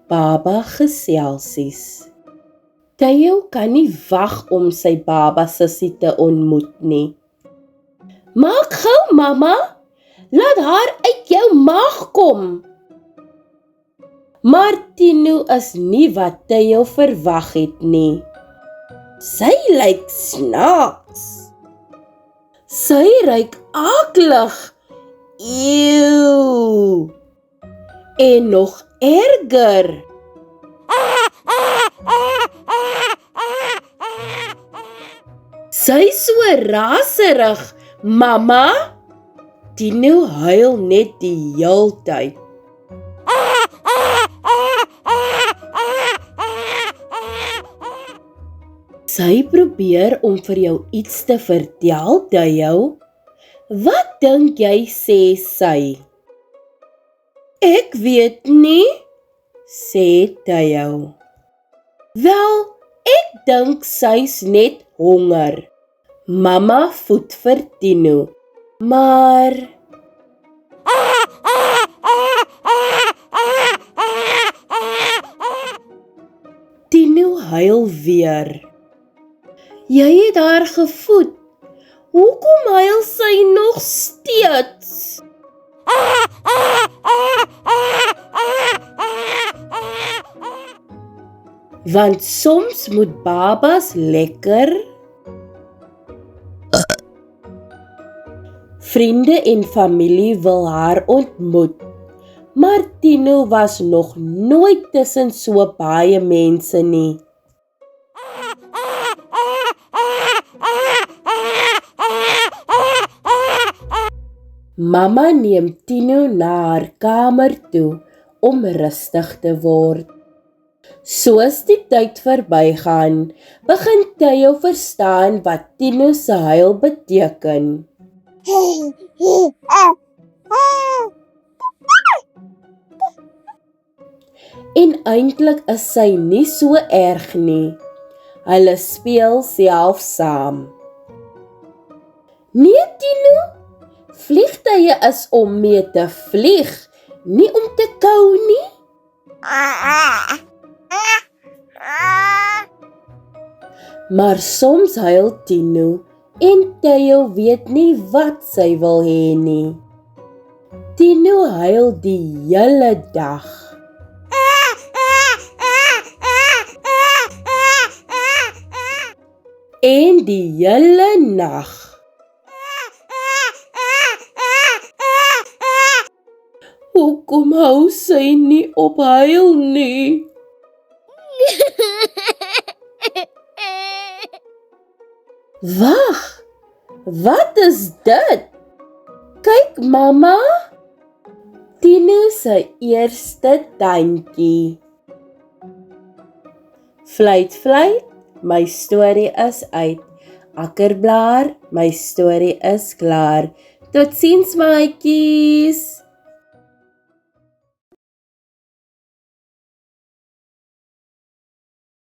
Baba geselsies. Theo kan nie wag om sy baba sussie te ontmoet nie. Maak gou, mamma, laat haar uit jou maag kom. Maar Tino is nie wat Theo verwag het nie. Sy lyk snaaks. Sy ruik akelig. Eeuw. En nog erger. Sy so raserig, mamma. Tino huil net die heeltyd. Sy probeer om vir jou iets te vertel, Theo. Wat dink jy sê sy? Ek weet nie, sê Theo. Wel, ek dink sy's net honger. Mamma voed vir Tino, maar... Tino huil weer. Jy het haar gevoed. Hoekom huil sy nog steeds? Want soms moet babas lekker. Vriende en familie wil haar ontmoet, maar Tino was nog nooit tussen so baie mense nie. Mamma neem Tino na haar kamer toe om rustig te word. Soos die tyd verbygaan, begin Theo verstaan wat Tino se huil beteken. En eintlik is sy nie so erg nie. Hulle speel self saam. Nee, Tino, vliegtye is om mee te vlieg, nie om te kou nie. Maar soms huil Tino en Theo weet nie wat sy wil hê nie. Tino huil die hele dag. En die hele nag. Hoekom hou sy nie op huil nie? Wag, wat is dit? Kyk, mamma. Tino se eerste tandjie. Fluit, fluit, my storie is uit. Akkerblaar, my storie is klaar. Totsiens, maatjies.